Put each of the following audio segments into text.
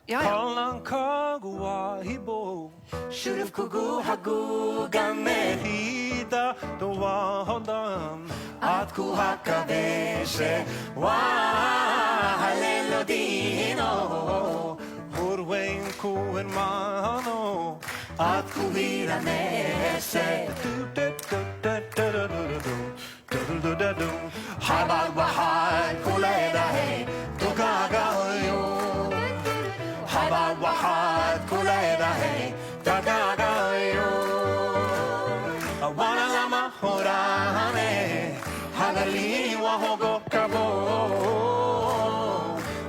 컬랑카구와 히보 슈르프구하구 간메히다 도와헌담 아쿠하카베세 와 할렐로디노 우르웬쿠엔마노 아쿠비라메세 하바바하 콜레다헤 도가가요 하바와하 콜레다헤 다가가요 와나라마 호라네 하갈리와 호곡가보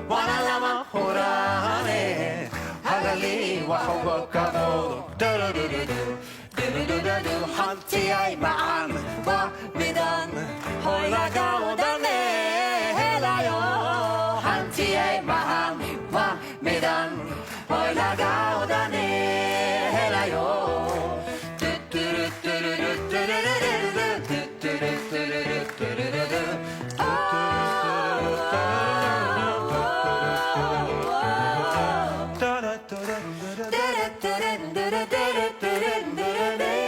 와나라마 호라네 하갈리와 호곡가보 두루루루루 두루루루루 한티아이 마음과 미단 홀라가오다네 해라요 한티아이 마음과 미단 홀라가오다네 해라요 뚜뚜루뚜루루뚜루루루루 뚜뚜루뚜루루뚜루루루 따라따라따라따라따라따라따라따라따라따라